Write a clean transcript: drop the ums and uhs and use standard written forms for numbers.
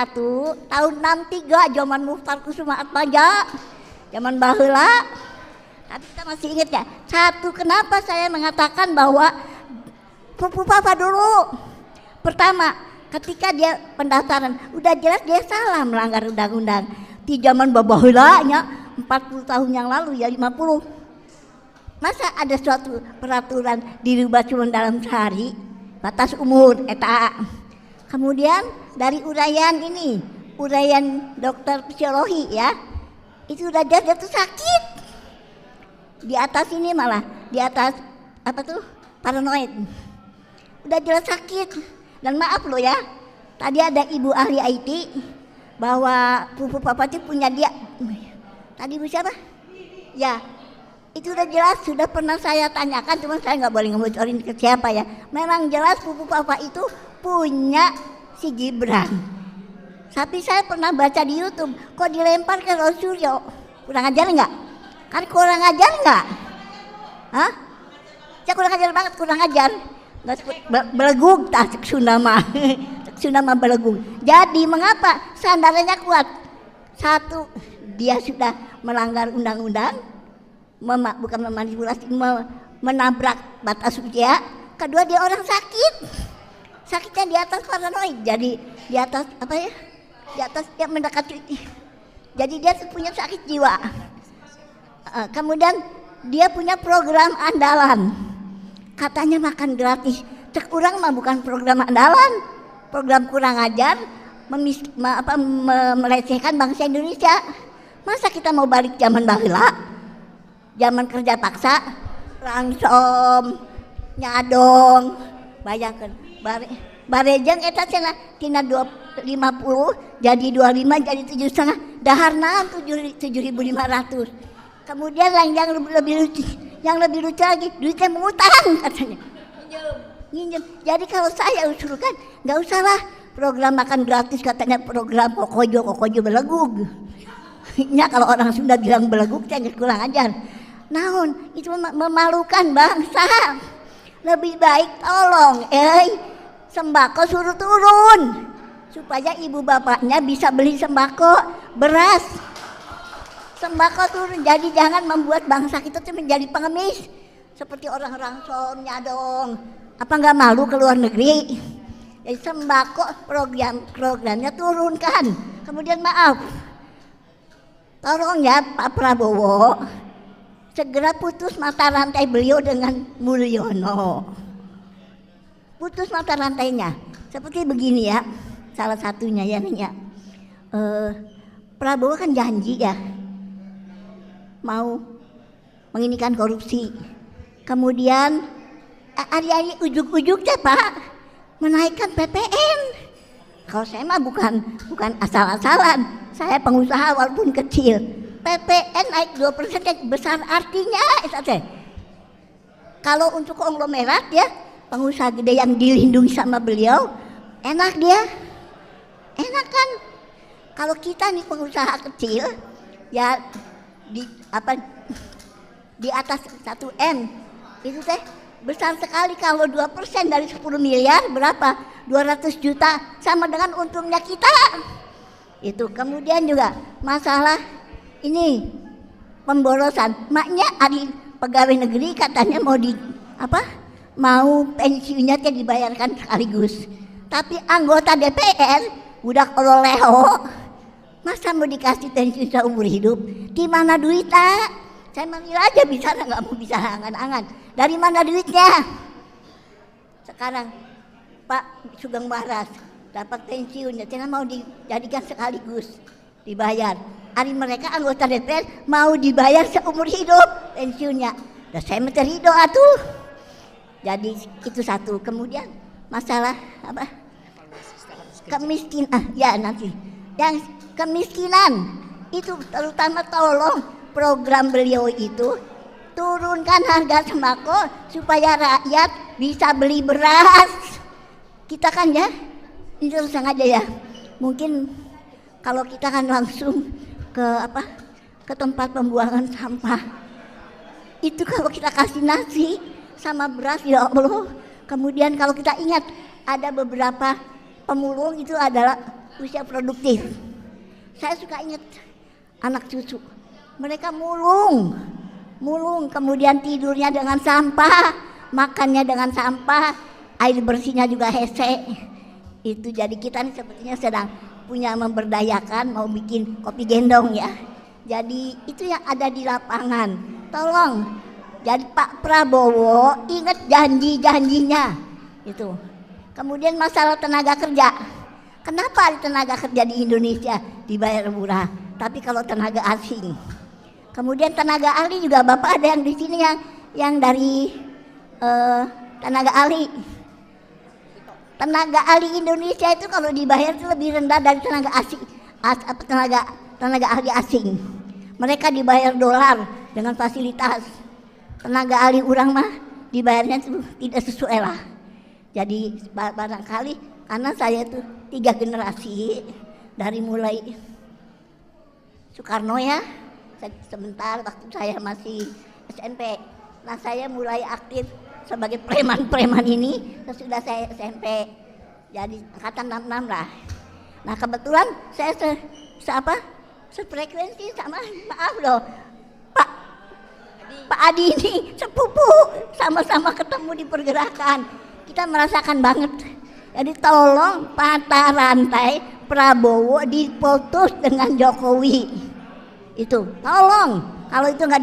Satu tahun 63 zaman Mukhtar Kusuma Atmaja, zaman baheula. Tapi kita masih ingat ya. Satu, kenapa saya mengatakan bahwa Pupu Papa dulu pertama ketika dia pendaftaran udah jelas dia salah melanggar undang-undang di zaman babaheulanya 40 tahun yang lalu ya 50. Masa ada suatu peraturan dirubah cuma dalam sehari batas umur eta. Kemudian dari uraian ini, uraian dokter fisiologi ya, itu udah jelas jatuh sakit. Di atas ini malah, di atas apa tuh paranoid. Udah jelas sakit. Dan maaf loh ya, tadi ada ibu ahli IT bahwa Pupu Papa itu punya dia. Tadi ibu siapa? Ya, itu udah jelas, sudah pernah saya tanyakan, cuma saya nggak boleh ngebocorin ke siapa ya. Memang jelas Pupu Papa itu punya si Gibran. Tapi saya pernah baca di YouTube, kok dilempar ke Rosuryo? Kurang ajar nggak? Kan kurang ajar nggak? Hah? Ya kurang ajar banget, kurang ajar. Nggak belegug, tak Sundama. Sundama belegug. Jadi mengapa sandarannya kuat? Satu, dia sudah melanggar undang-undang, bukan memanipulasi, menabrak batas usia. Kedua, dia orang sakit. Sakitnya di atas paranoid, jadi di atas apa ya? Di atas yang mendekati. Jadi dia punya sakit jiwa. Kemudian dia punya program andalan. Katanya makan gratis. Cek urang mah bukan program andalan. Program kurang ajar, melecehkan bangsa Indonesia. Masa kita mau balik zaman baheula? Zaman kerja paksa, rangsom, nyadong, bayangkan. Barejeng eta cenah tina 50 jadi 25 jadi 7,5 daharna 7.500. Kemudian yang lebih lucu lagi duitnya mengutang katanya. Minjem. Jadi kalau saya usulkan nggak usahlah program makan gratis, katanya program kokojo belegug. Ya kalau orang Sunda bilang belegug saya kurang ajar. Naon itu memalukan bangsa. Lebih baik tolong sembako suruh turun supaya ibu bapaknya bisa beli sembako beras. Sembako turun, jadi jangan membuat bangsa kita tuh menjadi pengemis seperti orang rangsom, nyadong. Apa nggak malu ke luar negeri? Jadi sembako programnya turunkan. Kemudian maaf, tolong ya Pak Prabowo segera putus mata rantai beliau dengan Mulyono. Putus mata rantainya. Seperti begini ya, salah satunya ya nih ya. Prabowo kan janji ya mau menginikan korupsi. Kemudian hari-hari ujuk-ujuknya Pak menaikkan PPN. Kalau saya mah bukan asal-asalan. Saya pengusaha walaupun kecil. PPN naik 2% yang besar artinya kalau untuk konglomerat ya, pengusaha gede yang dilindungi sama beliau, enak dia. Enak kan? Kalau kita nih pengusaha kecil ya di atas 1 M itu teh besar sekali. Kalau 2% dari 10 miliar berapa? 200 juta, sama dengan untungnya kita. Itu kemudian juga masalah ini pemborosan. Maknya ada pegawai negeri katanya mau pensiunnya dibayarkan sekaligus. Tapi anggota DPR udah oleho, masa mau dikasih pensiun seumur hidup? Di mana duitnya? Saya manggil aja bicara, nggak mau bicara angan-angan. Dari mana duitnya? Sekarang Pak Sugeng Waras dapat pensiunnya, karena mau dijadikan sekaligus dibayar. Hari mereka anggota DPR mau dibayar seumur hidup pensiunnya. Dan saya menteri doa tuh. Jadi itu satu. Kemudian masalah apa? Kemiskinan. Ya nanti. Yang kemiskinan itu terutama tolong program beliau itu turunkan harga sembako supaya rakyat bisa beli beras. Kita kan ya, ini terus aja ya. Mungkin kalau kita kan langsung ke tempat pembuangan sampah. Itu kalau kita kasih nasi sama beras ya Allah. Kemudian kalau kita ingat ada beberapa pemulung itu adalah usia produktif. Saya suka ingat anak cucu, mereka mulung, kemudian tidurnya dengan sampah, makannya dengan sampah, air bersihnya juga hese. Itu jadi kita nih sepertinya sedang punya memberdayakan, mau bikin kopi gendong ya. Jadi itu yang ada di lapangan. Tolong, jadi Pak Prabowo ingat janji-janjinya itu. Kemudian masalah tenaga kerja. Kenapa tenaga kerja di Indonesia dibayar murah, tapi kalau tenaga asing? Kemudian tenaga ahli juga, Bapak ada yang di sini yang dari tenaga ahli. Tenaga ahli Indonesia itu kalau dibayar itu lebih rendah dari tenaga asing, tenaga ahli asing. Mereka dibayar dolar dengan fasilitas. Tenaga ahli orang mah dibayarnya itu tidak sesuai lah. Jadi barangkali karena saya tuh 3 generasi dari mulai Soekarno ya, sebentar waktu saya masih SMP. Nah saya mulai aktif sebagai preman ini sesudah saya SMP, jadi angkatan 66 lah. Nah kebetulan saya sefrekuensi sama, maaf loh Pak Adi ini sepupu, sama-sama ketemu di pergerakan, kita merasakan banget. Jadi tolong patah rantai Prabowo diputus dengan Jokowi, itu tolong. Kalau itu nggak